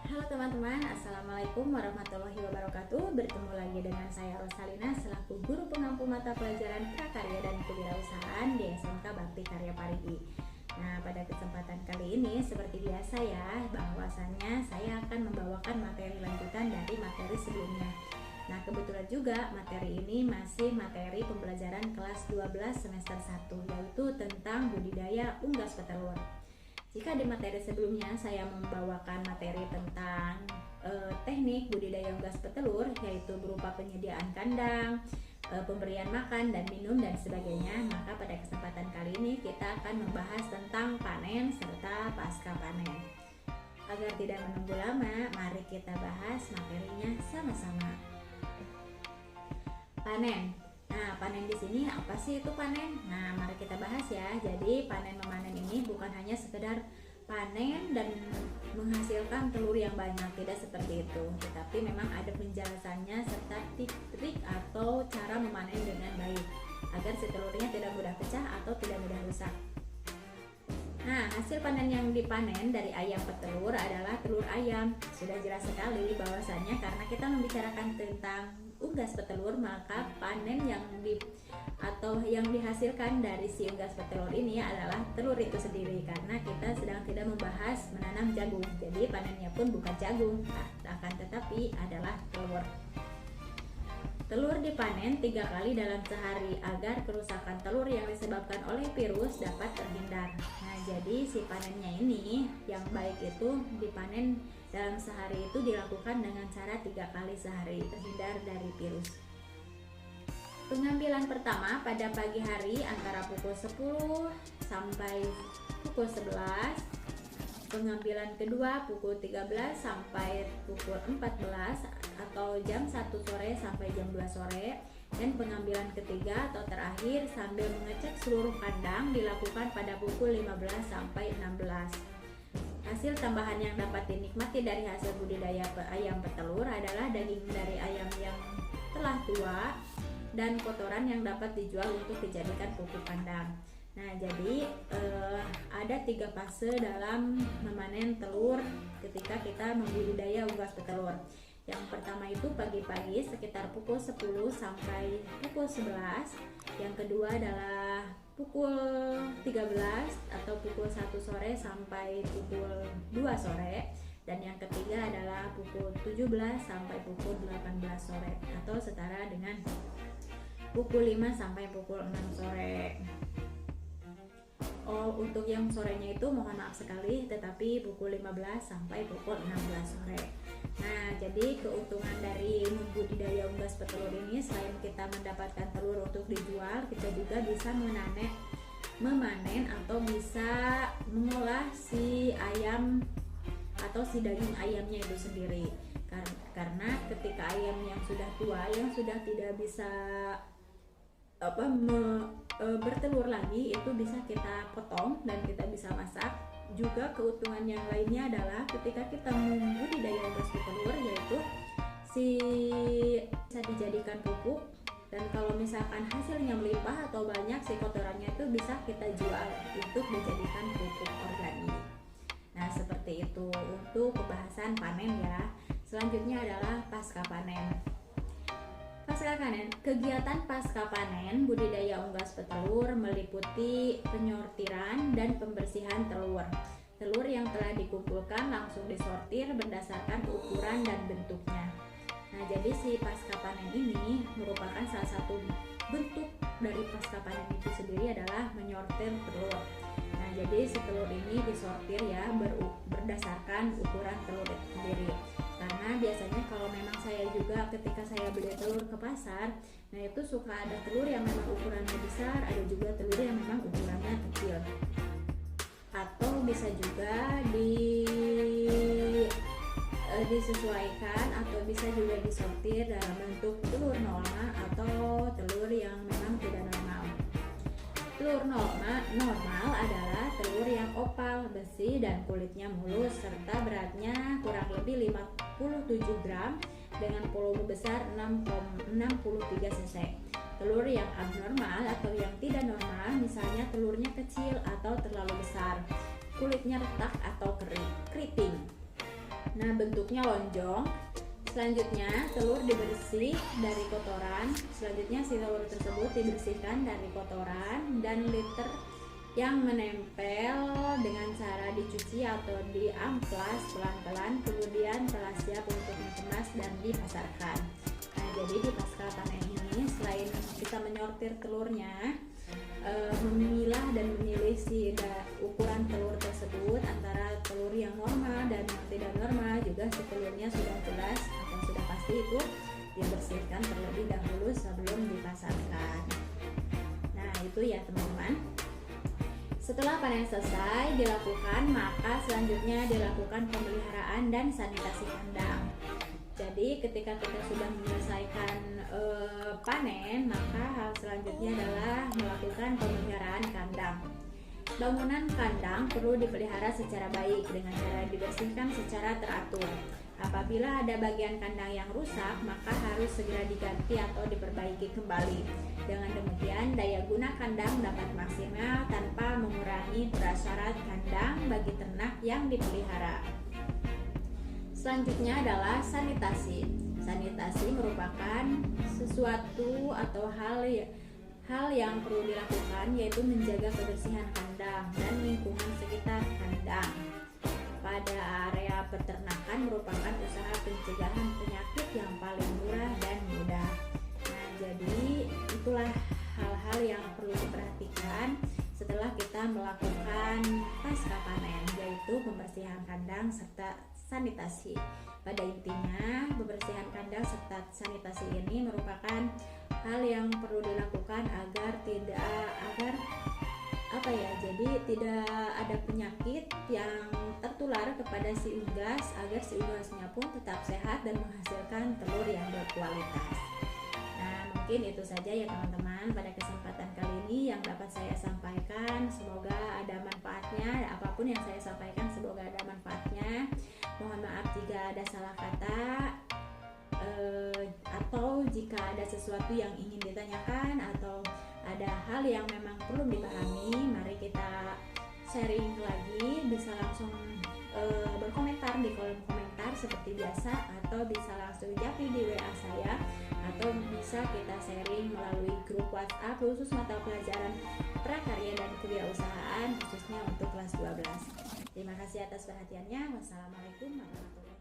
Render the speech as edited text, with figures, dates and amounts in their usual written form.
Halo teman-teman, Assalamualaikum warahmatullahi wabarakatuh. Bertemu lagi dengan saya Rosalina selaku guru pengampu mata pelajaran prakarya dan kewirausahaan di SMK Bakti Karya Parigi. Nah, pada kesempatan kali ini seperti biasa ya, bahwasannya saya akan membawakan materi lanjutan dari materi sebelumnya. Nah, kebetulan juga materi ini masih materi pembelajaran kelas 12 semester 1, yaitu tentang budidaya unggas petelur. Jika di materi sebelumnya saya membawakan materi tentang teknik budidaya unggas petelur, yaitu berupa penyediaan kandang, pemberian makan dan minum dan sebagainya, maka pada kesempatan kali ini kita akan membahas tentang panen serta pasca panen. Agar tidak menunggu lama, mari kita bahas materinya sama-sama. Panen. Nah, panen di sini apa sih itu panen? Nah, mari kita bahas ya. Jadi, panen memanen ini bukan hanya sekedar panen dan menghasilkan telur yang banyak, tidak seperti itu. Tetapi memang ada penjelasannya serta trik-trik atau cara memanen dengan baik agar si telurnya tidak mudah pecah atau tidak mudah rusak. Nah, hasil panen yang dipanen dari ayam petelur adalah telur ayam. Sudah jelas sekali bahwasannya karena kita membicarakan tentang unggas petelur, maka panen yang dihasilkan dari si unggas petelur ini adalah telur itu sendiri, karena kita sedang tidak membahas menanam jagung. Jadi panennya pun bukan jagung, akan tetapi adalah telur. Telur dipanen 3 kali dalam sehari agar kerusakan telur yang disebabkan oleh virus dapat terhindar. Nah, jadi si panennya ini yang baik itu dipanen dalam sehari itu dilakukan dengan cara 3 kali sehari, terhindar dari virus. Pengambilan pertama pada pagi hari antara pukul 10 sampai pukul 11. Pengambilan kedua pukul 13 sampai pukul 14 atau jam 1 sore sampai jam 2 sore. Dan pengambilan ketiga atau terakhir sambil mengecek seluruh kandang dilakukan pada pukul 15 sampai 16. Hasil tambahan yang dapat dinikmati dari hasil budidaya ayam petelur adalah daging dari ayam yang telah tua dan kotoran yang dapat dijual untuk dijadikan pupuk kandang. Nah, jadi ada 3 fase dalam memanen telur ketika kita membudidaya unggas petelur. Yang pertama itu pagi-pagi sekitar pukul 10 sampai pukul 11. Yang kedua adalah pukul 13 atau pukul 1 sore sampai pukul 2 sore. Dan yang ketiga adalah pukul 17 sampai pukul 18 sore atau setara dengan pukul 5 sampai pukul 6 sore. Oh, untuk yang sorenya itu mohon maaf sekali, tetapi pukul 15 sampai pukul 16 sore. Nah, jadi keuntungan dari membudidaya unggas petelur ini, selain kita mendapatkan telur untuk dijual, kita juga bisa memanen atau bisa mengolah si ayam atau si daging ayamnya itu sendiri. Karena ketika ayam yang sudah tua, yang sudah tidak bisa bertelur lagi, itu bisa kita potong dan kita bisa masak. Juga keuntungan yang lainnya adalah ketika kita membudidaya unggas petelur, yaitu bisa dijadikan pupuk, dan kalau misalkan hasilnya melimpah atau banyak, si kotorannya itu bisa kita jual untuk dijadikan pupuk organik. Nah, seperti itu untuk pembahasan panen ya. Selanjutnya adalah pasca panen. Kegiatan pasca panen budidaya unggas petelur meliputi penyortiran dan pembersihan telur. Telur yang telah dikumpulkan langsung disortir berdasarkan ukuran dan bentuknya. Nah, jadi si pasca panen ini merupakan salah satu bentuk dari pasca panen itu sendiri adalah menyortir telur. Nah, jadi si telur ini disortir ya berdasarkan ukuran telur itu sendiri. Karena biasanya kalau memang saya juga ketika saya beli telur ke pasar, nah itu suka ada telur yang memang ukurannya besar, ada juga telur yang memang ukurannya kecil. Atau bisa juga disesuaikan atau bisa juga disortir dalam bentuk telur normal atau telur yang memang tidak normal. Telur normal adalah telur yang opal, bersih, dan kulitnya mulus serta beratnya kurang lebih 57 gram dengan volume besar 63 cc. Telur yang abnormal atau yang tidak normal, misalnya telurnya kecil atau terlalu besar, kulitnya retak atau keriting. Nah, bentuknya lonjong. Selanjutnya telur dibersih dari kotoran. Selanjutnya si telur tersebut dibersihkan dari kotoran dan liter yang menempel dengan cara dicuci atau diamplas pelan-pelan, kemudian telah siap untuk dikemas dan dipasarkan. Nah, jadi di pasca panen ini selain kita menyortir telurnya, memilah dan memilih ukuran telur tersebut antara telur yang normal dan yang tidak normal, juga si telurnya sudah jelas atau sudah pasti itu dibersihkan terlebih dahulu sebelum dipasarkan. Nah, itu ya teman-teman. Setelah panen selesai dilakukan, maka selanjutnya dilakukan pemeliharaan dan sanitasi kandang. Jadi ketika kita sudah menyelesaikan panen, maka hal selanjutnya adalah melakukan pemeliharaan kandang. Bangunan kandang perlu dipelihara secara baik dengan cara dibersihkan secara teratur. Apabila ada bagian kandang yang rusak, maka harus segera diganti atau diperbaiki kembali. Dengan demikian, daya guna kandang dapat maksimal tanpa mengurangi prasyarat kandang bagi ternak yang dipelihara. Selanjutnya adalah sanitasi. Sanitasi merupakan sesuatu atau hal yang perlu dilakukan, yaitu menjaga kebersihan kandang dan lingkungan sekitar kandang. Pada area peternakan merupakan usaha pencegahan penyakit yang paling murah dan mudah. Nah, jadi itulah hal-hal yang perlu diperhatikan setelah kita melakukan pasca panen, yaitu pembersihan kandang serta sanitasi. Pada intinya, pembersihan kandang serta sanitasi ini merupakan hal yang perlu dilakukan agar tidak ada penyakit yang tertular kepada si unggas, agar si unggasnya pun tetap sehat dan menghasilkan telur yang berkualitas. Nah, mungkin itu saja ya teman-teman pada kesempatan kali ini yang dapat saya sampaikan. Semoga ada manfaatnya. Apapun yang saya sampaikan semoga ada manfaatnya. Mohon maaf jika ada salah kata, atau jika ada sesuatu yang ingin ditanyakan atau ada hal yang memang belum dipahami, mari kita sharing lagi. Bisa langsung berkomentar di kolom komentar seperti biasa, atau bisa langsung japri di WA saya, atau bisa kita sharing melalui grup WhatsApp khusus mata pelajaran prakarya dan kewirausahaan khususnya untuk kelas 12. Terima kasih atas perhatiannya. Wassalamualaikum warahmatullahi wabarakatuh.